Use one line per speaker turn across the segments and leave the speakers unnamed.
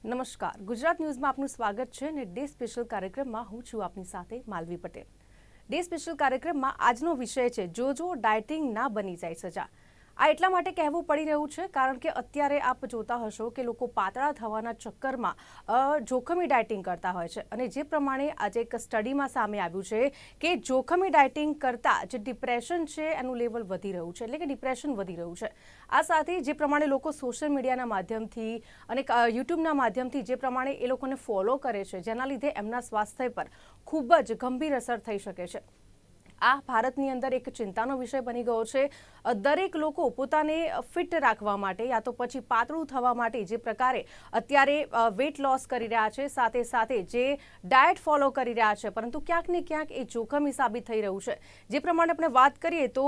નમસ્કાર, ગુજરાત ન્યૂઝમાં આપનું સ્વાગત છે અને ડે સ્પેશિયલ કાર્યક્રમમાં હું છું આપની સાથે માલવી પટેલ. ડે સ્પેશિયલ કાર્યક્રમમાં આજનો વિષય છે જો ડાયટિંગ ના બની જાય સજા. આ એટલા માટે કહેવું પડી રહ્યું છે કારણ કે અત્યારે આપ જોતા હશો કે લોકો પાતળા થવાના ચક્કરમાં જોખમી ડાયટિંગ કરતા હોય છે અને જે પ્રમાણે આજે એક સ્ટડીમાં સામે આવ્યું છે કે જોખમી ડાયટિંગ કરતાં જે ડિપ્રેશન છે એનું લેવલ વધી રહ્યું છે, એટલે કે ડિપ્રેશન વધી રહ્યું છે. આ સાથે જે પ્રમાણે લોકો સોશિયલ મીડિયાના માધ્યમથી અને યુટ્યુબના માધ્યમથી જે પ્રમાણે એ લોકોને ફોલો કરે છે, જેના લીધે એમના સ્વાસ્થ્ય પર ખૂબ જ ગંભીર અસર થઈ શકે છે. આ ભારતની અંદર એક ચિંતાનો વિષય બની ગયો છે. દરેક લોકો પોતાને ફિટ રાખવા માટે યા તો પછી પાતળું થવા માટે જે પ્રકારે અત્યારે વેટ લોસ કરી રહ્યા છે, સાથે સાથે જે ડાયટ ફોલો કરી રહ્યા છે, પરંતુ ક્યાંક ને ક્યાંક એ જોખમી સાબિત થઈ રહ્યું છે. જે પ્રમાણે આપણે વાત કરીએ તો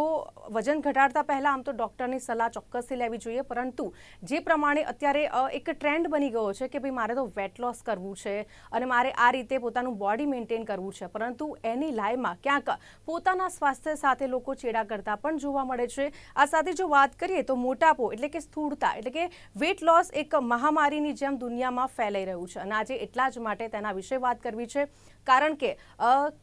વજન ઘટાડતા પહેલા આમ તો ડૉક્ટરની સલાહ ચોક્કસથી લેવી જોઈએ, પરંતુ જે પ્રમાણે અત્યારે એક ટ્રેન્ડ બની ગયો છે કે ભાઈ મારે તો વેટ લોસ કરવું છે અને મારે આ રીતે પોતાનું બોડી મેન્ટેન કરવું છે, પરંતુ એની લાઈમાં ક્યાંક પોતાના સ્વાસ્થ્ય સાથે લોકો ચેડા કરતા પણ જોવા મળે છે. આ સાથે જો વાત કરીએ તો મોટાપો એટલે કે સ્થૂળતા એટલે કે વેટ લોસ એક મહામારીની જેમ દુનિયામાં ફેલાઈ રહ્યું છે અને આજે એટલા જ માટે તેના વિશે વાત કરવી છે કારણ કે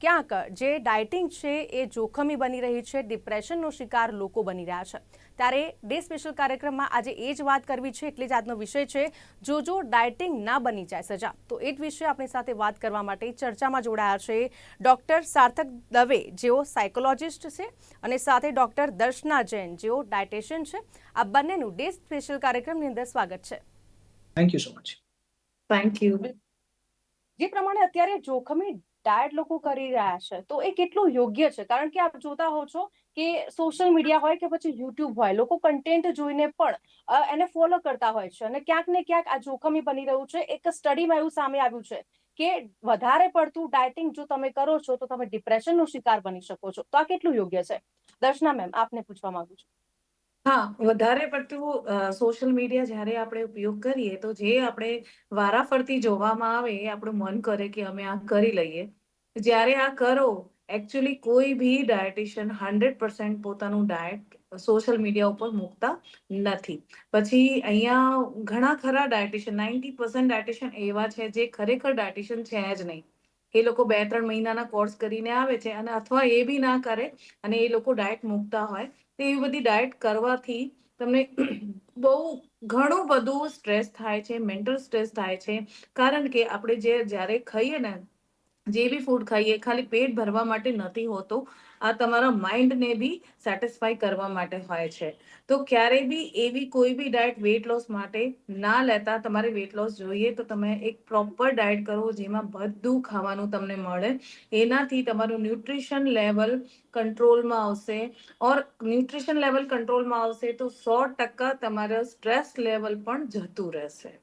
ક્યાંક જે ડાયટિંગ છે એ જોખમી બની રહી છે, ડિપ્રેશનનો શિકાર લોકો બની રહ્યા છે. ત્યારે ડે સ્પેશિયલ કાર્યક્રમમાં આજે એ જ વાત કરવી છે, એટલે જ આજનો વિષય છે જો ડાયટિંગ ના બની જાય સજા. તો એ જ વિશે આપણી સાથે વાત કરવા માટે ચર્ચામાં જોડાયા છે ડૉક્ટર સાર્થક દવે, જેઓ સાયકોલોજિસ્ટ છે, અને સાથે ડૉક્ટર દર્શના જૈન, જેઓ ડાયટેશિયન છે. આ બંનેનું ડે સ્પેશિયલ કાર્યક્રમની અંદર સ્વાગત છે.
Thank you so much.
Thank you.
જે પ્રમાણે અત્યારે જોખમી ડાયટ લોકો કરી રહ્યા છે તો એ કેટલું યોગ્ય છે? કારણ કે આપ જોતા હો છો કે સોશિયલ મીડિયા હોય કે પછી યુટ્યુબ હોય, લોકો કન્ટેન્ટ જોઈને પણ એને ફોલો કરતા હોય છે અને ક્યાંક ને ક્યાંક આ જોખમી બની રહ્યું છે. એક સ્ટડીમાં એવું સામે આવ્યું છે કે વધારે પડતું ડાયટિંગ જો તમે કરો છો તો તમે ડિપ્રેશનનો શિકાર બની શકો છો. તો આ કેટલું યોગ્ય છે? દર્શના મેમ, આપને પૂછવા માંગુ છું.
હા, વધારે પડતું સોશિયલ મીડિયા જ્યારે આપણે ઉપયોગ કરીએ તો જે આપણે વારાફરતી જોવામાં આવે એ આપણું મન કરે કે અમે આ કરી લઈએ. જ્યારે આ કરો, એકચ્યુઅલી કોઈ બી ડાયટિશિયન 100% પોતાનું ડાયટ સોશિયલ મીડિયા ઉપર મૂકતા નથી. પછી અહીંયા ઘણા ખરા ડાયટિશિયન 90% ડાયટિશિયન એવા છે જે ખરેખર ડાયટિશિયન છે જ નહીં. એ લોકો 2-3 મહિનાના કોર્સ કરીને આવે છે અને અથવા એ બી ના કરે અને એ લોકો ડાયટ મૂકતા હોય. તો એવી બધી ડાયટ કરવાથી તમને બહુ ઘણું બધું સ્ટ્રેસ થાય છે, મેન્ટલ સ્ટ્રેસ થાય છે. કારણ કે આપણે જ્યારે ખાઈએ ને, જે બી ફૂડ ખાઈએ ખાલી પેટ ભરવા માટે નથી હોતું. આ તમારા માઇન્ડને બી સેટિસ્ફાય કરવા માટે હોય છે. તો ક્યારેય બી એવી કોઈ બી ડાયટ વેટ લોસ માટે ના લેતા. તમારે વેટ લોસ જોઈએ તો તમે એક પ્રોપર ડાયટ કરો જેમાં બધું ખાવાનું તમને મળે. એનાથી તમારું ન્યુટ્રિશન લેવલ કંટ્રોલમાં આવશે. ઓર ન્યુટ્રિશન લેવલ કંટ્રોલમાં આવશે તો 100% તમારા સ્ટ્રેસ લેવલ પણ જતું રહેશે.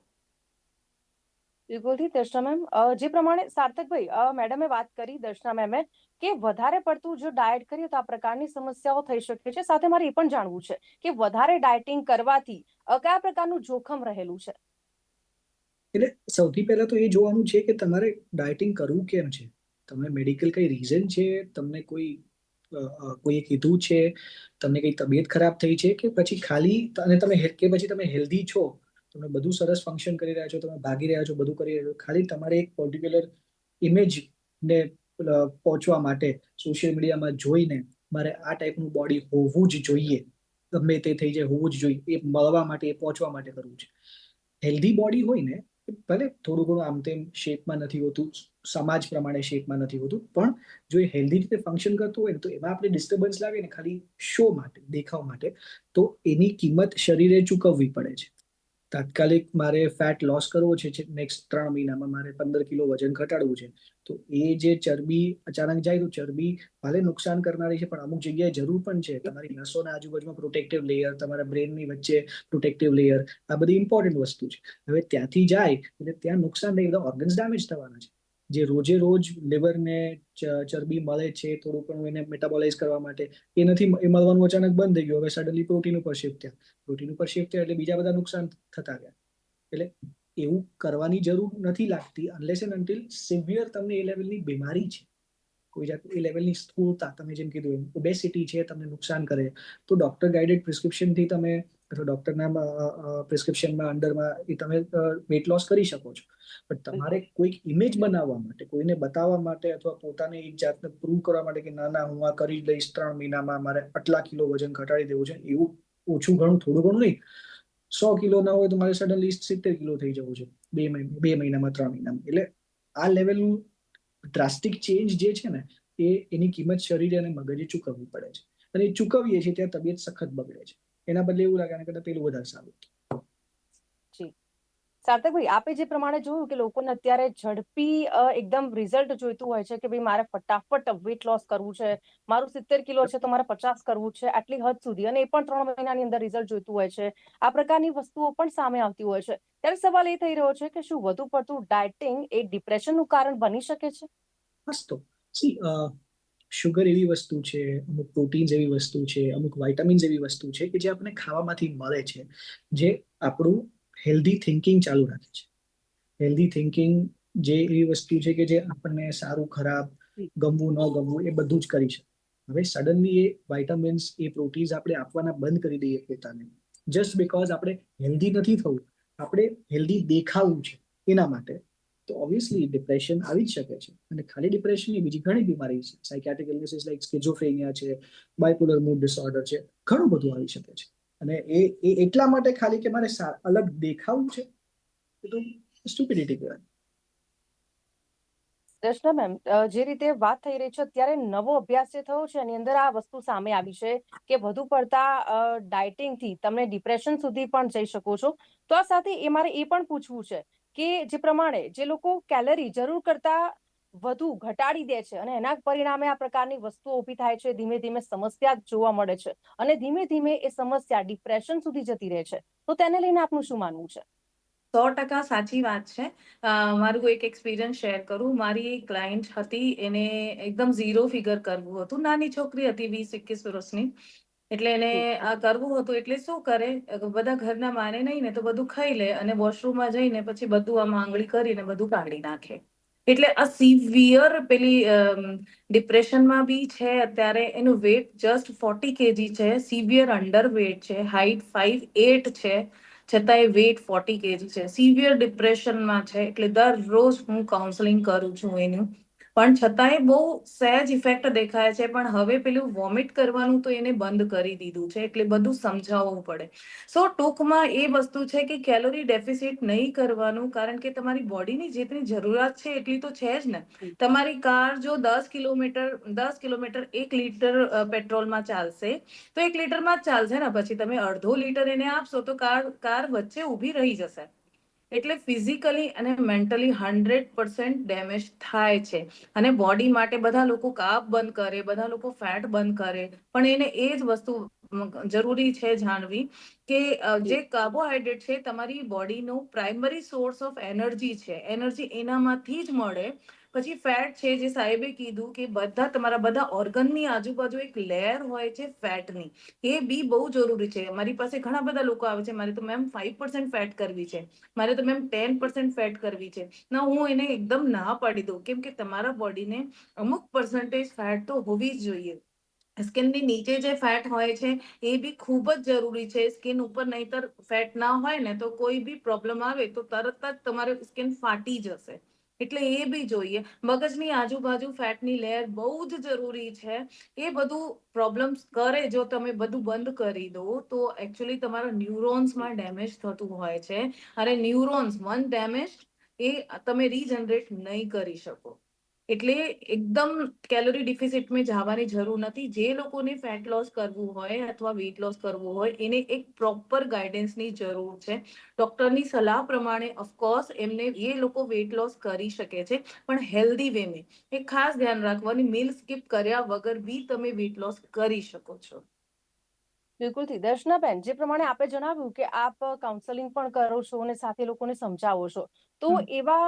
બિલકુલથી દર્શના મેમ, જે પ્રમાણે સાર્થકભાઈ મેડમે વાત કરી, દર્શના મેમે, કે વધારે પડતું જો ડાયટ કરીએ તો આ પ્રકારની સમસ્યાઓ થઈ શકે છે. સાથે મારે એ પણ જાણવું છે કે વધારે ડાયટિંગ કરવાથી કયા પ્રકારનું જોખમ રહેલું છે?
એટલે સૌથી પહેલા તો એ જોવાનું છે કે તમારે ડાયટિંગ કરવું કેમ છે. તમને મેડિકલ કઈ રીઝન છે, તમને કોઈએ કીધું છે, તમને કઈ તબિયત ખરાબ થઈ છે કે પછી ખાલી અને તમે હેલ્ધી છો, તમે બધું સરસ ફંક્શન કરી રહ્યા છો, તમે ભાગી રહ્યા છો, બધું કરી રહ્યા છો, ખાલી તમારે એક પર્ટિક્યુલર ઇમેજને પહોંચવા માટે સોશિયલ મીડિયામાં જોઈને મારે આ ટાઈપનું બોડી હોવું જ જોઈએ, ગમે તે થઈ જાય હોવું જ જોઈએ, એ મળવા માટે, એ પહોંચવા માટે કરવું છે. હેલ્ધી બોડી હોય ને, ભલે થોડું ઘણું આમ તેમ શેપમાં નથી હોતું, સમાજ પ્રમાણે શેપમાં નથી હોતું, પણ જો એ હેલ્ધી રીતે ફંક્શન કરતું હોય ને તો એમાં આપણે ડિસ્ટર્બન્સ લાગે ને ખાલી શો માટે, દેખાવ માટે, તો એની કિંમત શરીરે ચૂકવવી પડે છે. તાત્કાલિક મારે ફેટ લોસ કરવો છે, નેક્સ્ટ 3 મહિનામાં મારે 15 કિલો વજન ઘટાડવું છે, તો એ જે ચરબી અચાનક જાય તો ચરબી ભલે નુકસાન કરનારી છે પણ અમુક જગ્યાએ જરૂર પણ છે. તમારી નસોના આજુબાજુમાં પ્રોટેક્ટિવ લેયર, તમારા બ્રેનની વચ્ચે પ્રોટેક્ટિવ લેયર, આ બધી ઇમ્પોર્ટન્ટ વસ્તુ છે. હવે ત્યાંથી જાય એટલે ત્યાં નુકસાન નહીં, બધા ઓર્ગન્સ ડેમેજ થવાના છે. જે રોજે રોજ લિવરને ચરબી મળે છે થોડું ઘણું એને મેટાબોલાઇઝ કરવા માટે, એ નથી, એ મળવાનું અચાનક બંધ થઈ ગયું. હવે સડનલી પ્રોટીન ઉપર શિફ્ટ થયા, પ્રોટીન ઉપર શિફ્ટ થયા એટલે બીજા બધા નુકસાન થતા ગયા. એટલે એવું કરવાની જરૂર નથી લાગતી અનલેસ એન્ડ અનટિલ સિવિયર તમને એ લેવલની બીમારી છે, કોઈ જાત એ લેવલની સ્થૂળતા, તમે જેમ કીધું એમ ઓબેસિટી છે, તમને નુકસાન કરે, તો ડોક્ટર ગાઈડેડ પ્રિસ્ક્રિપ્શનથી તમે અથવા ડૉક્ટરના પ્રિસ્ક્રિપ્શનમાં અંડરમાં એ તમે વેટ લોસ કરી શકો છો. પણ તમારે કોઈક ઇમેજ બનાવવા માટે, કોઈને બતાવવા માટે અથવા પોતાને એક જાતને પ્રૂવ કરવા માટે કે ના ના હું આ કરી દઈશ 3 મહિનામાં મારે આટલા કિલો વજન ઘટાડી દેવું છે, એવું ઓછું ઘણું થોડું ઘણું નહીં, 100 કિલો ના હોય તો મારે સડનલી 70 કિલો થઈ જવું છે 2 મહિનામાં 3 મહિનામાં. એટલે આ લેવલનું ડ્રાસ્ટિક ચેન્જ જે છે ને એની કિંમત શરીર અને મગજે ચૂકવવી પડે છે. અને એ ચૂકવીએ છીએ ત્યાં તબિયત સખત બગડે છે. એના બદલે એવું લાગે કે પેલું વધારે સારું.
જી સાર્થકભાઈ, આપે જે પ્રમાણે જોયું કે લોકોને અત્યારે ઝડપી એકદમ રિઝલ્ટ જોઈતું હોય છે કે ભાઈ મારે ફટાફટ વેટ લોસ કરવું છે, મારું 70 કિલો છે તો મારે 50 કરવું છે, આટલી હદ સુધી, અને એ પણ 3 મહિનાની અંદર રિઝલ્ટ જોઈતું હોય છે. આ પ્રકારની વસ્તુઓ પણ સામે આવતી હોય છે. ત્યારે સવાલ એ થઈ રહ્યો છે કે શું વધુ પડતું ડાયટિંગ એ ડિપ્રેશનનું કારણ બની શકે છે?
બસ તો શુગર એવી વસ્તુ છે, અમુક પ્રોટીન્સ એવી વસ્તુ છે, અમુક વાઇટામિન્સ એવી વસ્તુ છે કે જે આપણને ખાવામાંથી મળે છે, જે આપણું હેલ્ધી થિંકિંગ ચાલુ રાખે છે. હેલ્ધી થિંકિંગ જે એવી વસ્તુ છે કે જે આપણને સારું ખરાબ, ગમવું ન ગમવું એ બધું જ કરી શકે. હવે સડનલી એ વાઇટામિન્સ, એ પ્રોટીન્સ આપણે આપવાના બંધ કરી દઈએ પોતાને, જસ્ટ બીકોઝ આપણે હેલ્ધી નથી થવું, આપણે હેલ્ધી દેખાવું છે એના માટે, તો ઓબ્વિયસલી ડિપ્રેશન આવી જ શકે છે. અને ખાલી ડિપ્રેશનની બીજી ઘણી બીમારી છે, સાયકાટ્રિક ઇલનેસીસ લાઈક સ્કિઝોફ્રેનિયા છે, બાયપોલર મૂડ ડિસઓર્ડર છે, ઘણું બધું આવી શકે છે. અને એ એટલા માટે ખાલી કે મારે અલગ દેખાવું છે, એ તો સ્ટુપિડિટી કહેવાય.
દર્શના મેમ, જે રીતે વાત થઈ રહી છે અત્યારે નવો અભ્યાસ જે થયો છે એની અંદર આ વસ્તુ સામે આવી છે કે વધુ પડતા ડાયટિંગ થી તમે ડિપ્રેશન સુધી પણ જઈ શકો છો. તો આ સાથે મારે એ પણ પૂછવું છે કે જે પ્રમાણે જે લોકો કેલરી જરૂર કરતા વધુ ઘટાડી દે છે અને એના પરિણામે આ પ્રકારની વસ્તુઓ ઊભી થાય છે, ધીમે ધીમે સમસ્યા જોવા મળે છે અને ધીમે ધીમે એ સમસ્યા ડિપ્રેશન સુધી જતી રહે છે, તો તેને લઈને આપનું શું માનવું છે?
100% સાચી વાત છે. મારું એક એક્સપિરિયન્સ શેર કરું. મારી ક્લાયન્ટ હતી, એને એકદમ ઝીરો ફિગર કરવું હતું. નાની છોકરી હતી, 20-21 વર્ષની. એટલે એને આ કરવું હતું, એટલે શું કરે, બધા ઘરના માને નહીં ને તો બધું ખાઈ લે અને વોશરૂમમાં જઈને પછી બધું આમ આંગળી કરીને બધું કાઢી નાખે. એટલે આ સિવિયર પેલી ડિપ્રેશનમાં બી છે. અત્યારે એનું વેટ જસ્ટ 40 kg છે, સિવિયર અંડર વેટ છે, હાઈટ 5'8" છે, છતાં એ વેટ 40 kg છે, સિવિયર ડિપ્રેશનમાં છે. એટલે દરરોજ હું કાઉન્સેલિંગ કરું છું એનું, પણ છતાંય બહુ સહેજ ઇફેક્ટ દેખાય છે. પણ હવે પેલું વોમિટ કરવાનું તો એને બંધ કરી દીધું છે, એટલે બધું સમજાવવું પડે. સો ટૂંકમાં એ વસ્તુ છે કે કેલોરી ડેફિસિટ નહીં કરવાનું, કારણ કે તમારી બોડીની જેટલી જરૂરિયાત છે એટલી તો છે જ ને. તમારી કાર જો 10 કિલોમીટર 1 લીટર પેટ્રોલમાં ચાલશે તો 1 લીટરમાં જ ચાલશે ને. પછી તમે અડધો લીટર એને આપશો તો કાર વચ્ચે ઊભી રહી જશે. એટલે ફિઝિકલી અને મેન્ટલી 100% ડેમેજ થાય છે. અને બોડી માટે બધા લોકો કાર્બ બંધ કરે, બધા લોકો ફેટ બંધ કરે, પણ એને એ જ વસ્તુ જરૂરી છે જાણવી કે જે કાર્બોહાઈડ્રેટ છે તમારી બોડીનો પ્રાઇમરી સોર્સ ઓફ એનર્જી છે. એનર્જી એનામાંથી જ મળે. પછી ફેટ છે, જે સાહેબે કીધું કે તમારા બધા ઓર્ગનની આજુબાજુ એક લેયર હોય છે ફેટની, એ બી બહુ જરૂરી છે. મારી પાસે ઘણા બધા લોકો આવે છે, મારે તો મેમ 5% ફેટ કરવી છે, મારે તો મેમ 10% ફેટ કરવી છે. ના, હું એને એકદમ ના પાડી દઉં, કેમ કે તમારા બોડીને અમુક પર્સન્ટેજ ફેટ તો હોવી જ જોઈએ. સ્કિનની નીચે જે ફેટ હોય છે એ બી ખૂબ જ જરૂરી છે. સ્કિન ઉપર નહીતર ફેટ ના હોય ને તો કોઈ બી પ્રોબ્લેમ આવે તો તરત જ તમારી સ્કિન ફાટી જશે. એટલે એ બી જોઈએ. મગજની આજુબાજુ ફેટની લેયર બહુ જ જરૂરી છે. એ બધું પ્રોબ્લેમ્સ કરે જો તમે બધું બંધ કરી દો તો એકચ્યુઅલી તમારા ન્યુરોન્સમાં ડેમેજ થતું હોય છે. અને ન્યુરોન્સ વન ડેમેજ એ તમે રીજનરેટ નહીં કરી શકો. એટલે એકદમ કેલોરી ડિફિસિટમાં જવાની જરૂર નથી. જે લોકોને ફેટ લોસ કરવું હોય અથવા વેટ લોસ કરવું હોય એને એક પ્રોપર ગાઈડન્સની જરૂર છે. ડોક્ટરની સલાહ પ્રમાણે ઓફકોર્સ એમને એ લોકો વેટ લોસ કરી શકે છે, પણ હેલ્ધી વેમાં. એ ખાસ ધ્યાન રાખવાની, મીલ સ્કીપ કર્યા વગર બી તમે વેટ લોસ કરી શકો છો.
બિલકુલથી. દર્શનાબેન, જે પ્રમાણે આપે જણાવ્યું કે આપ કાઉન્સેલિંગ પણ કરો છો અને સાથે લોકોને સમજાવો છો, તો એવા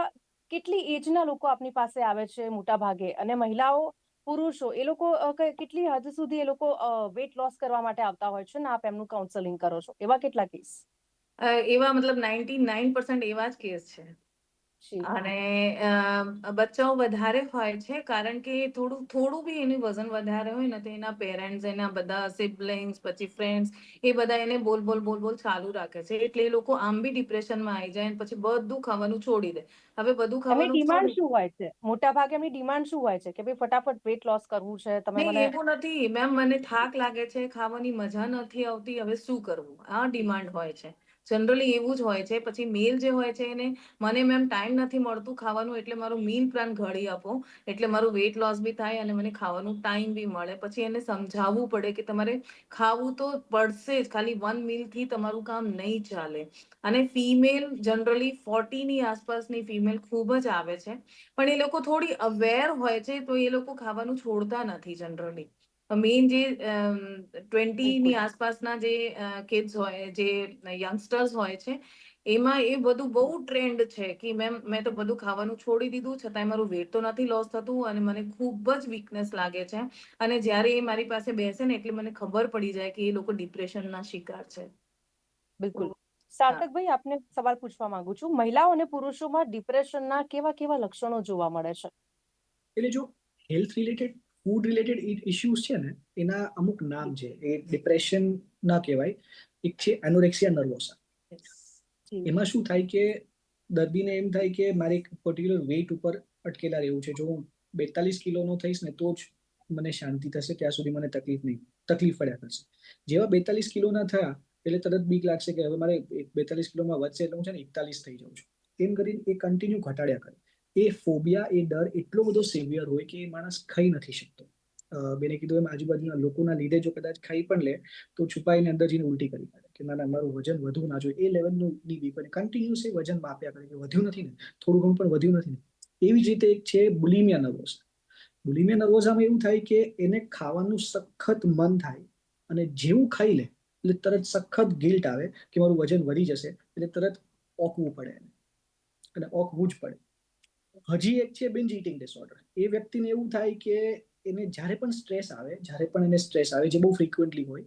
કેટલી એજના લોકો આપની પાસે આવે છે મોટા ભાગે? અને મહિલાઓ, પુરુષો, એ લોકો કેટલી હદ સુધી એ લોકો વેટ લોસ કરવા માટે આવતા હોય છે ને આપ એમનું કાઉન્સેલિંગ કરો છો? એવા કેટલા કેસ?
એવા મતલબ 99% એવા જ કેસ છે.
જી.
અને બચ્ચાઓ વધારે હોય છે કારણ કે થોડું બી એનું વજન વધારે હોય ને તો એના પેરેન્ટ્સ, એના બધા સિબલિંગ્સ, પછી ફ્રેન્ડ્સ, એ બધા એને બોલ ચાલુ રાખે છે. એટલે એ લોકો આમ બી ડિપ્રેશનમાં આવી જાય અને પછી બધું ખાવાનું છોડી દે. હવે બધું
એમની
ખાવાનું
ડિમાન્ડ
છોડી
શું હોય છે? મોટા ભાગે એમની ડિમાન્ડ શું હોય છે કે ભાઈ ફટાફટ વેટ લોસ કરવું છે, તમે
નહીં,
મને
એવું નથી મેમ, મને થાક લાગે છે, ખાવાની મજા નથી આવતી, હવે શું કરવું, આ ડિમાન્ડ હોય છે. જનરલી એવું જ હોય છે. પછી મેલ જે હોય છે એને, મને મેમ ટાઈમ નથી મળતું ખાવાનું, એટલે મારું મીલ પ્લાન ઘડી આપો, એટલે મારું વેટ લોસ બી થાય અને મને ખાવાનું ટાઈમ બી મળે. પછી એને સમજાવવું પડે કે તમારે ખાવું તો પડશે જ, ખાલી 1 મીલ થી તમારું કામ નહીં ચાલે. અને ફિમેલ જનરલી 40 ની આસપાસની ફિમેલ ખૂબ જ આવે છે, પણ એ લોકો થોડી અવેર હોય છે તો એ લોકો ખાવાનું છોડતા નથી જનરલી. મેઇન જે 20 ની
બિલકુલ.
આસપાસના જે કિડ્સ હોય, જે યંગસ્ટર્સ હોય છે, એમાં એ બધું બહુ ટ્રેન્ડ છે કે મેં તો બધું ખાવાનું છોડી દીધું, છતાંય મારું વેટ તો નથી લોસ થતું અને મને ખૂબ જ વીકનેસ લાગે છે. અને જ્યારે એ મારી પાસે બેસે ને એટલે મને ખબર પડી જાય કે એ લોકો ડિપ્રેશનના શિકાર છે.
બિલકુલ.
હા.
સાર્થકભાઈ, આપને સવાલ પૂછવા માંગુ છું. મહિલાઓ અને પુરુષોમાં ડિપ્રેશનના કેવા કેવા લક્ષણો જોવા મળે છે?
એટલે જો health related, food related issues છે ને, એના અમુક નામ છે. એ ડિપ્રેશન ના કહેવાય. એક છે એનોરેક્સિયા નર્વોસા.
જી.
એમાં શું થાય કે દર્દીને એમ થાય કે મારે એક પર્ટિક્યુલર વેઇટ ઉપર અટકેલા રહેવું છે. જો હું 42 કિલોનો થઈશ ને તો જ મને શાંતિ થશે, ત્યાં સુધી મને તકલીફ પડ્યા કરશે. જેવા 42 કિલોના થયા એટલે તરત બીક લાગશે કે હવે મારે 42 કિલોમાં વધશે એટલે હું છે ને 41 થઈ જાઉં છું. તેમ કરીને એ કન્ટિન્યુ ઘટાડ્યા કરે. એ ફોબિયા, એ ડર એટલો બધો સિવિયર હોય કે એ માણસ ખાઈ નથી શકતો. બેને કીધું એમ આજુબાજુના લોકોના લીધે જો કદાચ ખાઈ પણ લે તો છુપાઈને અંદર જઈને ઉલટી કરી કાઢે કે ના ના, મારું વજન વધવું ના જોઈએ. એ લેવલનું બીક હોય. કન્ટિન્યુઅસ એ વજન માપ્યા કરે કે વધ્યું નથી ને, થોડું ઘણું પણ વધ્યું નથી ને. એવી જ રીતે એક છે બુલિમિયા નર્વોસા. બુલિમિયા નર્વોસામાં એવું થાય કે એને ખાવાનું સખત મન થાય અને જેવું ખાઈ લે એટલે તરત સખત ગિલ્ટ આવે કે મારું વજન વધી જશે, એટલે તરત ઓકવું પડે એને, અને ઓકવું જ પડે. હજી એક છે બિન્જ ઇટિંગ ડિસઓર્ડર. એ વ્યક્તિને એવું થાય કે એને જ્યારે પણ સ્ટ્રેસ આવે, જે બહુ ફ્રિકવન્ટલી હોય,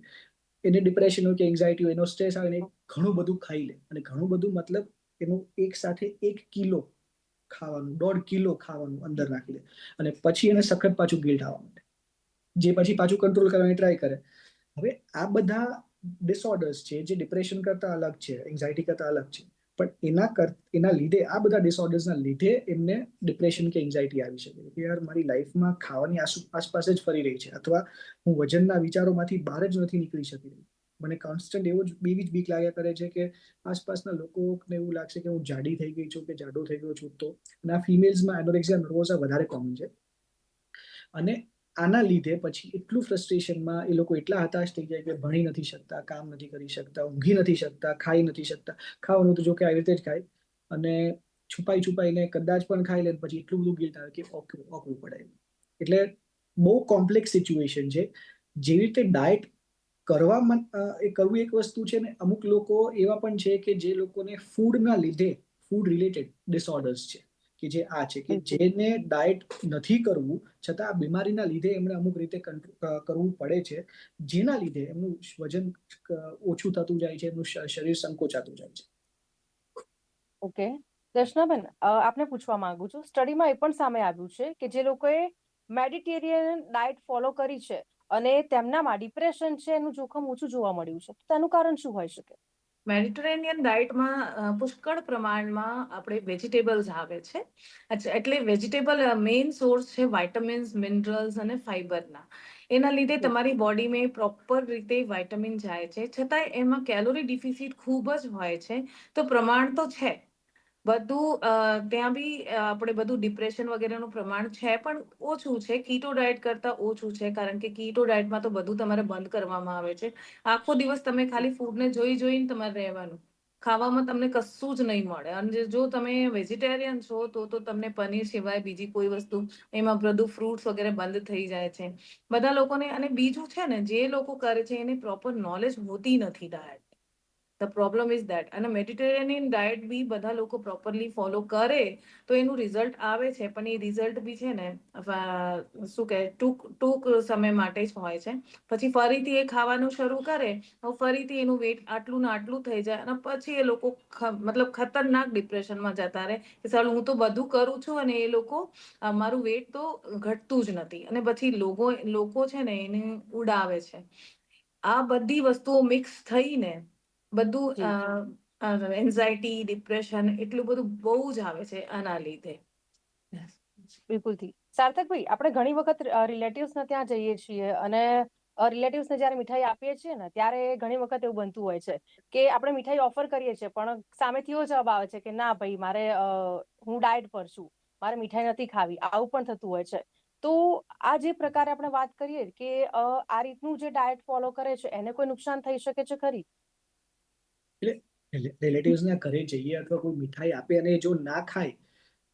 એને ડિપ્રેશન હોય કે એન્ઝાયટી હોય, એનો સ્ટ્રેસ આવે ને ઘણું બધું ખાઈ લે. અને ઘણું બધું મતલબ એનું એક સાથે 1 કિલો ખાવાનું, 1.5 કિલો ખાવાનું અંદર નાખી દે અને પછી એને સખત પાછું ગિલ્ટ આવવા માંડે, જે પછી પાછું કંટ્રોલ કરવાની ટ્રાય કરે. હવે આ બધા ડિસઓર્ડર્સ છે જે ડિપ્રેશન કરતા અલગ છે, એન્ઝાયટી કરતા અલગ છે. પણ એના લીધે, આ બધા ડિસઓર્ડર્સના લીધે એમને ડિપ્રેશન કે એન્ઝાયટી આવી શકે કે યાર મારી લાઈફમાં ખાવાની આસપાસ જ ફરી રહી છે, અથવા હું વજનના વિચારોમાંથી બહાર જ નથી નીકળી શકી રહી. મને કોન્સ્ટન્ટ એવી જ બીક લાગ્યા કરે છે કે આસપાસના લોકોને એવું લાગશે કે હું જાડી થઈ ગઈ છું કે જાડો થઈ ગયો છું. તો અને આ ફિમેલ્સમાં એનોરેક્સિયા નર્વોસા વધારે કોમન છે. અને આના લીધે પછી એટલું ફ્રસ્ટ્રેશનમાં એ લોકો એટલા હતાશ થઈ જાય કે ભણી નથી શકતા, કામ નથી કરી શકતા, ઊંઘી નથી શકતા, ખાઈ નથી શકતા. ખાવાનું તો જો કે આવી રીતે જ ખાય, અને છુપાઈને કદાચ પણ ખાઈ લે પછી એટલું બધું ગિલ્ટ આવે કે ઓકવું પડે. એટલે બહુ કોમ્પ્લેક્સ સિચ્યુએશન છે. જેવી રીતે ડાયટ કરવું એક વસ્તુ છે ને, અમુક લોકો એવા પણ છે કે જે લોકોને ફૂડના લીધે ફૂડ રિલેટેડ ડિસઓર્ડર્સ છે કે જે આ છે કે
બિલકુલ.
જેને ડાયટ નથી કરવું છતાં આ બીમારીના લીધે એમને અમુક રીતે કરવું પડે છે, જેના લીધે એમનું વજન ઓછું થતું જાય છે, એમનું શરીર સંકોચાતું જાય છે.
ઓકે. દર્શનાબેન, આપને પૂછવા માંગુ છું, સ્ટડીમાં એ પણ સામે આવ્યું છે કે જે લોકોએ મેડિટેરિયન ડાયટ ફોલો કરી છે અને તેમનામાં ડિપ્રેશન છે એનું જોખમ ઓછું જોવા મળ્યું છે, તો તેનું કારણ શું હોઈ શકે?
મેડિટેરેનિયન ડાયટમાં પુષ્કળ પ્રમાણમાં આપણે વેજીટેબલ્સ આવે છે. અચ્છા, એટલે વેજીટેબલ મેઇન સોર્સ છે વાઇટામિન્સ, મિનરલ્સ અને ફાઈબરના. એના લીધે તમારી બોડીમાં પ્રોપર રીતે વાઇટામિન જાય છે, છતાંય એમાં કેલોરી ડિફિસિટ ખૂબ જ હોય છે. તો પ્રમાણ તો છે બધું, ત્યાં બી આપણે બધું ડિપ્રેશન વગેરેનું પ્રમાણ છે, પણ ઓછું છે, કીટો ડાયટ કરતાં ઓછું છે. કારણ કે કીટો ડાયટમાં તો બધું તમારે બંધ કરવામાં આવે છે. આખો દિવસ તમે ખાલી ફૂડને જોઈને તમારે રહેવાનું, ખાવામાં તમને કશું જ નહીં મળે. અને જો તમે વેજીટેરિયન છો તો તમને પનીર સિવાય બીજી કોઈ વસ્તુ, એમાં બધું ફ્રૂટ્સ વગેરે બંધ થઈ જાય છે બધા લોકોને. અને બીજું છે ને, જે લોકો કરે છે એને પ્રોપર નોલેજ હોતી નથી diet. The problem is that. અને મેડિટેરિયન ડાયટ બી બધા લોકો પ્રોપરલી ફોલો કરે તો એનું રિઝલ્ટ આવે છે, પણ એ રિઝલ્ટ બી છે ને શું કહે ટૂંક સમય માટે જ હોય છે. પછી ફરીથી એ ખાવાનું શરૂ કરે તો ફરીથી એનું વેટ આટલું ને આટલું થઈ જાય અને પછી એ લોકો મતલબ ખતરનાક ડિપ્રેશનમાં જતા રહે કે સાલું હું તો બધું કરું છું અને એ લોકો મારું વેટ તો ઘટતું જ નથી અને પછી લોકો છે ને એને ઉડાવે છે. આ બધી વસ્તુઓ મિક્સ થઈને
જી
બધું એન્ઝાયટી ડિપ્રેશન એટલું બધું બહુ જ આવે છે આના લીધે.
બિલકુલથી. સાર્થકભાઈ, આપણે ઘણી વખત રિલેટિવ્સને ત્યાં જઈએ છીએ અને રિલેટિવ્સને જ્યારે મીઠાઈ આપીએ છીએ ને ત્યારે ઘણી વખત એવું બનતું હોય છે કે આપણે મીઠાઈ ઓફર કરીએ છીએ પણ સામેથી એવો જવાબ આવે છે કે ના ભાઈ મારે હું ડાયટ પર છું, મારે મીઠાઈ નથી ખાવી, આવું પણ થતું હોય છે. તો આ જે પ્રકારે આપણે વાત કરીએ કે આ રીતનું જે ડાયટ ફોલો કરે છે એને કોઈ નુકસાન થઈ શકે છે ખરી?
એટલે રિલેટિવ્સના ઘરે જઈએ અથવા કોઈ મીઠાઈ આપે અને જો ના ખાય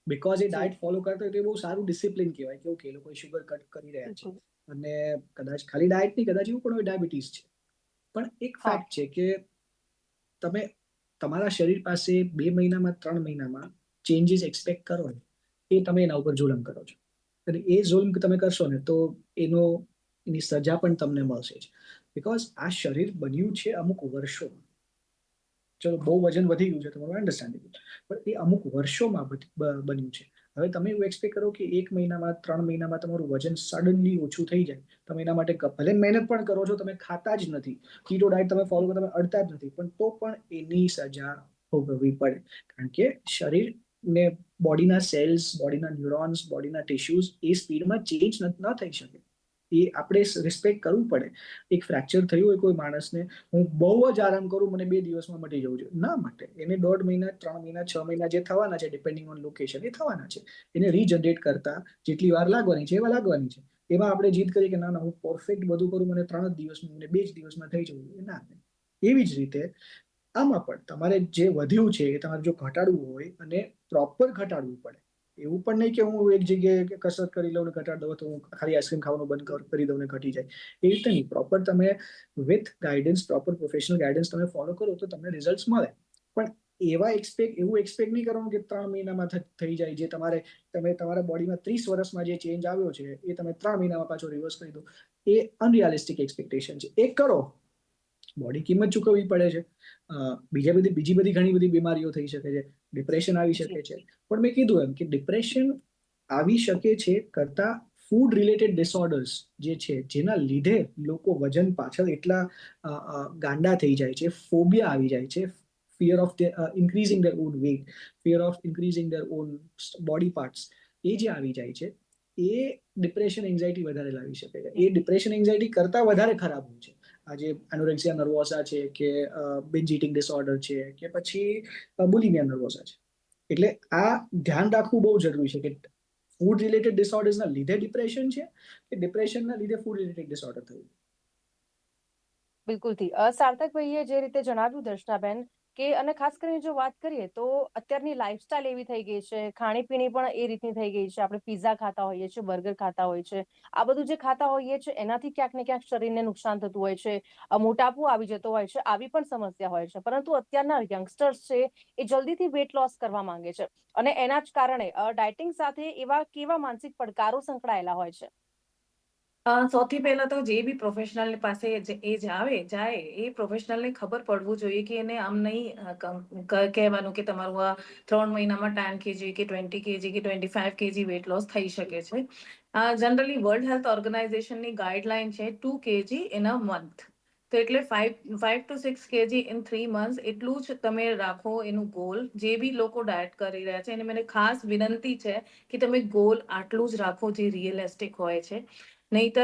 બિકોઝ એ
જી
ડાયટ ફોલો કરતો હોય તો એ બહુ સારું ડિસિપ્લિન કહેવાય કે ઓકે એ લોકો શુગર કટ કરી રહ્યા છે
બિલકુલ.
અને કદાચ ખાલી ડાયટ નહીં, કદાચ એવું પણ હોય ડાયાબિટીસ છે. પણ એક
હા
ફેક્ટ છે કે તમે તમારા શરીર પાસે 2 મહિનામાં 3 મહિનામાં ચેન્જીસ એક્સપેક્ટ કરો ને એ તમે એના ઉપર જુલમ કરો છો અને એ જુલમ તમે કરશો ને તો એની સજા પણ તમને મળશે જ. બિકોઝ આ શરીર બન્યું છે અમુક વર્ષોમાં. ચલો બહુ વજન વધી ગયું છે તમારું અન્ડરસ્ટેન્ડિંગ, પણ એ અમુક વર્ષોમાં બન્યું છે. હવે તમે એવું એક્સપેક્ટ કરો કે 1 મહિનામાં 3 મહિનામાં તમારું વજન સડનલી ઓછું થઈ જાય. તમે એના માટે ભલે મહેનત પણ કરો છો, તમે ખાતા જ નથી, કીટો ડાયટ તમે ફોલો કરો, તમે અડતા જ નથી, પણ તો પણ એની સજા ભોગવવી પડે. કારણ કે શરીરને બોડીના સેલ્સ, બોડીના ન્યુરોન્સ, બોડીના ટિશ્યુઝ એ સ્પીડમાં ચેન્જ ન થઈ શકે. એ આપણે રિસ્પેક્ટ કરવું પડે. એક ફ્રેક્ચર થયું હોય કોઈ માણસને, હું બહુ જ આરામ કરું, મને 2 દિવસમાં મટી જવું જોઈએ ના માટે. એને 1.5 મહિના, 3 મહિના, 6 મહિના જે થવાના છે ડિપેન્ડિંગ ઓન લોકેશન એ થવાના છે. એને રીજનરેટ કરતા જેટલી વાર લાગવાની છે એવા લાગવાની છે. એમાં આપણે જીદ કરીએ કે ના ના હું પરફેક્ટ બધું કરું, મને 3 જ દિવસમાં, મને 2 જ દિવસમાં થઈ જવું જોઈએ ના. એવી જ રીતે આમાં પણ તમારે જે વધ્યું છે એ તમારે જો ઘટાડવું હોય અને પ્રોપર ઘટાડવું પડે. એવું પણ નહીં કે હું એક જગ્યાએ કસરત કરી લઉં ને ઘટાડી દઉં તો હું ખાલી આઈસ્ક્રીમ ખાવાનું બંધ કરી દઉં ને ઘટી જાય. એ રીતે નહીં, પ્રોપર તમે with guidance, proper professional guidance તમે ફોલો કરો તો તમને રિઝલ્ટ મળે. પણ એવું એક્સપેક્ટ નહીં કરવાનું કે 3 મહિનામાં થઈ જાય. જે તમે તમારા બોડીમાં 30 વર્ષમાં જે ચેન્જ આવ્યો છે એ તમે 3 મહિનામાં પાછો રિવર્સ કરી દો, એ અનરિયાલિસ્ટિક એક્સપેક્ટેશન છે. એ કરો, બોડી કિંમત ચૂકવવી પડે છે. બીજી બધી ઘણી બધી બીમારીઓ થઈ શકે છે, ડિપ્રેશન આવી શકે છે. પણ મેં કીધું એમ કે ડિપ્રેશન આવી શકે છે કરતા ફૂડ રિલેટેડ ડિસઓર્ડર્સ જે છે જેના લીધે લોકો વજન પાછળ એટલા ગાંડા થઈ જાય છે, ફોબિયા આવી જાય છે, fear of increasing their own weight, fear of increasing their own body parts, એ જે આવી જાય છે એ ડિપ્રેશન એન્ઝાયટી વધારે લાવી શકે છે. એ ડિપ્રેશન એન્ઝાયટી કરતા વધારે ખરાબ હોય છે. આજે એનોરેક્સિયા નર્વોસા છે કે બિન્જ ઇટિંગ ડિસઓર્ડર છે કે પછી બુલિમિયા નર્વોસા છે. એટલે આ ધ્યાન રાખવું બહુ જરૂરી છે કે ફૂડ રિલેટેડ ડિસઓર્ડર્સના લીધે ડિપ્રેશન છે કે ડિપ્રેશનના લીધે ફૂડ રિલેટેડ ડિસઓર્ડર થયું.
બિલકુલથી. સાર્થકભાઈએ જે રીતે જણાવ્યું દર્શનાબેન કે અને ખાસ કરીને જો વાત કરીએ તો અત્યારની લાઈફસ્ટાઈલ એવી થઈ ગઈ છે, ખાણીપીણી પણ એ રીતની થઈ ગઈ છે. આપણે પિઝા ખાતા હોઈએ છીએ, બર્ગર ખાતા હોઈએ છીએ, આ બધું જે ખાતા હોઈએ છીએ એનાથી ક્યાંક ને ક્યાંક શરીરને નુકસાન થતું હોય છે, મોટાપો આવી જતો હોય છે, આવી પણ સમસ્યા હોય છે. પરંતુ અત્યારના યંગસ્ટર્સ છે એ જલ્દીથી વેટ લોસ કરવા માંગે છે અને એના જ કારણે ડાયટિંગ સાથે એવા કેવા માનસિક પડકારો સંકળાયેલા હોય છે?
સૌથી પહેલા તો જે બી પ્રોફેશનલ પાસે જાય એ પ્રોફેશનલને ખબર પડવું જોઈએ કે એને આમ નહીં કહેવાનું કે તમારું આ 3 મહિનામાં 10 kg કે 20 kg કે 25 kg વેટ લોસ થઈ શકે છે. જનરલી વર્લ્ડ હેલ્થ ઓર્ગેનાઇઝેશનની ગાઈડલાઈન છે 2 kg ઇન અ મંથ. તો એટલે 5 to 6 kg ઇન 3 months એટલું જ તમે રાખો એનું ગોલ. જે બી લોકો ડાયટ કરી રહ્યા છે એને મને ખાસ વિનંતી છે કે તમે ગોલ આટલું જ રાખો જે રિયલિસ્ટિક હોય છે. નહીતર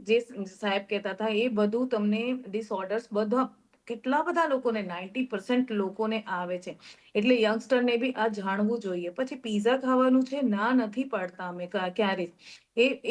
જે સાહેબ કહેતા હતા એ બધું તમને ડિસઓર્ડર્સ બધા કેટલા બધા લોકોને 90% લોકોને આવે છે. એટલે યંગસ્ટરને બી આ જાણવું જોઈએ. પછી પીઝા ખાવાનું છે ના નથી પાડતા અમે ક્યારેય.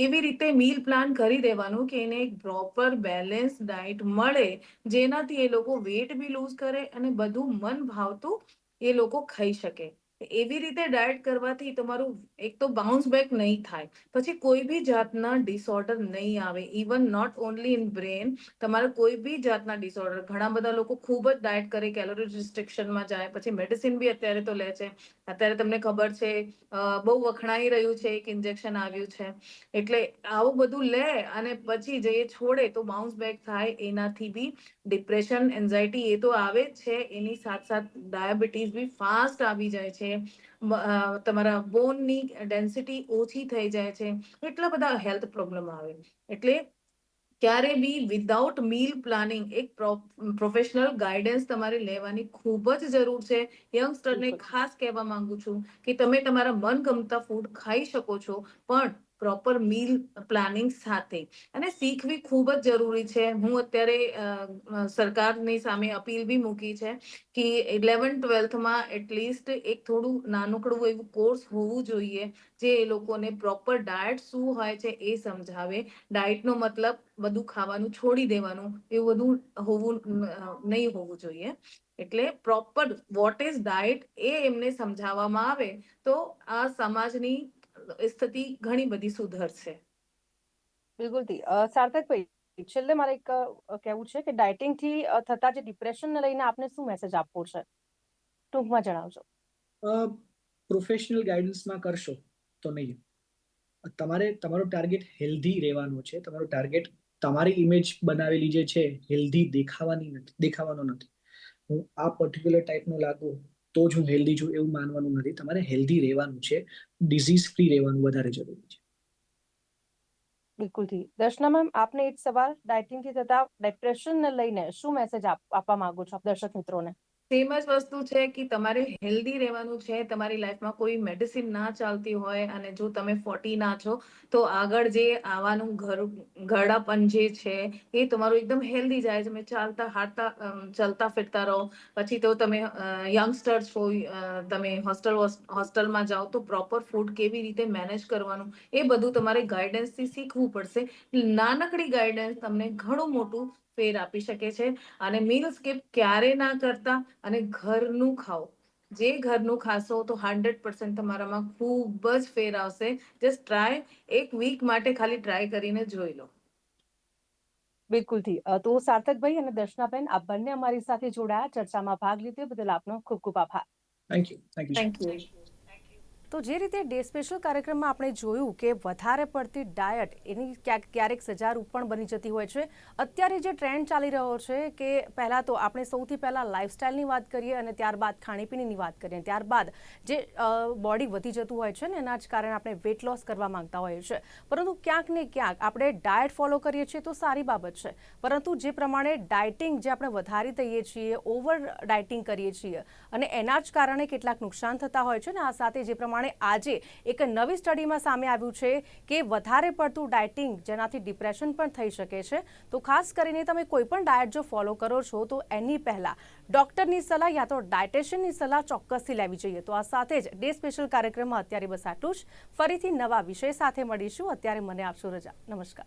એવી રીતે મીલ પ્લાન કરી દેવાનું કે એને એક પ્રોપર બેલેન્સ ડાયટ મળે જેનાથી એ લોકો વેટ બી લૂઝ કરે અને બધું મન ભાવતું એ લોકો ખાઈ શકે. એવી રીતે ડાયટ કરવાથી તમારું એક તો બાઉન્સ બેક નહીં થાય, પછી કોઈ બી જાતના ડિસઓર્ડર નહીં આવે, even not only in brain, તમારે કોઈ બી જાતના ડિસઓર્ડર. ઘણા બધા લોકો ખૂબ જ ડાયટ કરે, કેલોરી રિસ્ટ્રિક્શનમાં જાય, પછી મેડિસિન બી અત્યારે તો લે છે. અત્યારે તમને ખબર છે બહુ વખણાઈ રહ્યું છે, એક ઇન્જેક્શન આવ્યું છે. એટલે આવું બધું લે અને પછી જે છોડે તો બાઉન્સ બેક થાય. એનાથી બી ડિપ્રેશન, એન્ઝાયટી એ તો આવે જ છે, એની સાથ સાથ ડાયાબિટીસ બી ફાસ્ટ આવી જાય છે. તમારા બોનની ડેન્સિટી ઓછી થઈ જાય છે. એટલા બધા હેલ્થ પ્રોબ્લેમ આવે. એટલે ક્યારે બી વિધાઉટ મીલ પ્લાનિંગ એક પ્રોફેશનલ ગાઈડન્સ તમારે લેવાની ખૂબ જ જરૂર છે. યંગસ્ટરને
બિલકુલ.
ખાસ કહેવા માંગુ છું કે તમે તમારા મનગમતા ફૂડ ખાઈ શકો છો, પણ પ્રોપર મીલ પ્લાનિંગ સાથે. અને શીખવી ખૂબ જ જરૂરી છે. હું અત્યારે સરકારની સામે અપીલ બી મૂકી છે કે 11th-12thમાં એટલીસ્ટ એક થોડું નાનકડું એવું કોર્સ હોવું જોઈએ, જે એ લોકોને પ્રોપર ડાયટ શું હોય છે એ સમજાવે. ડાયટનો મતલબ બધું ખાવાનું છોડી દેવાનું એવું બધું નહીં હોવું જોઈએ. એટલે પ્રોપર વોટ ઇઝ ડાયટ એ એમને સમજાવવામાં આવે તો આ સમાજની સ્થિતિ ઘણી બધી સુધરશે.
બિલકુલથી સાર્થકભાઈ, છેલ્લે મારે એક કહેવું છે કે ડાયટિંગથી થતા જે ડિપ્રેશનને લઈને આપને શું મેસેજ આપવો છે, ટૂંકમાં જણાવજો.
પ્રોફેશનલ ગાઈડન્સમાં કરશો તો નહીં. તમારો ટાર્ગેટ હેલ્ધી રહેવાનો છે. તમારો ટાર્ગેટ તમારી ઇમેજ બનાવેલી જે છે હેલ્ધી દેખાવાનો નથી. હું આ પર્ટિક્યુલર ટાઈપનો લાગુ તો જ હું હેલ્ધી છું એવું માનવાનું નથી. તમારે હેલ્ધી રહેવાનું છે, ડિઝીઝ ફ્રી રહેવાનું વધારે જરૂરી છે.
બિલકુલથી. દર્શના મેમ, આપને એક સવાલ, ડાયટિંગથી થતા ડિપ્રેશનને લઈને શું મેસેજ આપવા માંગો છો આપ દર્શક મિત્રોને?
સેમ જ વસ્તુ છે કે તમારે હેલ્ધી રહેવાનું છે. તમારી લાઈફમાં કોઈ મેડિસિન ના ચાલતી હોય અને જો તમે 40 ના છો તો આગળ જે આવવાનું ઘરડાપન જે છે એ તમારું એકદમ હેલ્ધી જાય. તમે ચાલતા ફિરતા રહો. પછી તો તમે યંગસ્ટર છો, તમે હોસ્ટેલમાં જાઓ તો પ્રોપર ફૂડ કેવી રીતે મેનેજ કરવાનું એ બધું તમારે ગાઈડન્સથી શીખવું પડશે. નાનકડી ગાઈડન્સ તમને ઘણું મોટું ફેર આપી શકે છે. અને મીલ સ્કીપ ક્યારે ના કરતા અને ઘરનું ખાઓ. જે ઘરનું ખાશો તો 100% તમારામાં ખૂબ જ ફેર આવશે. જસ્ટ ટ્રાય, એક વીક માટે ખાલી ટ્રાય કરીને જોઈ લો.
બિલકુલથી. તો સાર્થકભાઈ અને દર્શનાબેન, આપ બંને અમારી સાથે જોડાયા, ચર્ચામાં ભાગ લીધો બદલ આપનો ખૂબ ખૂબ આભાર.
Thank you.
Thank you.
તો જે રીતે ડે સ્પેશિયલ કાર્યક્રમમાં આપણે જોયું કે વધારે પડતી ડાયટ એની ક્યારેક સજારૂપ પણ બની જતી હોય છે. અત્યારે જે ટ્રેન્ડ ચાલી રહ્યો છે કે પહેલાં તો આપણે સૌથી પહેલાં લાઇફસ્ટાઇલની વાત કરીએ અને ત્યારબાદ ખાણીપીણીની વાત કરીએ, ત્યારબાદ જે બોડી વધી જતું હોય છે ને એના જ કારણે આપણે વેટ લોસ કરવા માંગતા હોઈએ છીએ. પરંતુ ક્યાંક ને ક્યાંક આપણે ડાયટ ફોલો કરીએ છીએ તો સારી બાબત છે, પરંતુ જે પ્રમાણે ડાયટિંગ જે આપણે વધારી દઈએ છીએ, ઓવર ડાયટિંગ કરીએ છીએ અને એના જ કારણે કેટલાક નુકસાન થતા હોય છે ને. આ સાથે જે પ્રમાણે આજે એક નવી સ્ટડીમાં સામે આવ્યું છે કે વધારે પડતું ડાયટિંગ જેનાથી ડિપ્રેશન પણ થઈ શકે છે. તો ખાસ કરીને તમે કોઈ પણ ડાયટ જો ફોલો કરો છો તો એની પહેલા ડોક્ટરની સલાહ યા તો ડાયટેશિયનની સલાહ ચોક્કસથી લેવી જોઈએ. તો આ સાથે જ ડે સ્પેશિયલ કાર્યક્રમમાં અત્યારે બસ આટલું જ. ફરીથી નવા વિષય સાથે મળીશું. અત્યારે મને આપશો રજા. નમસ્કાર.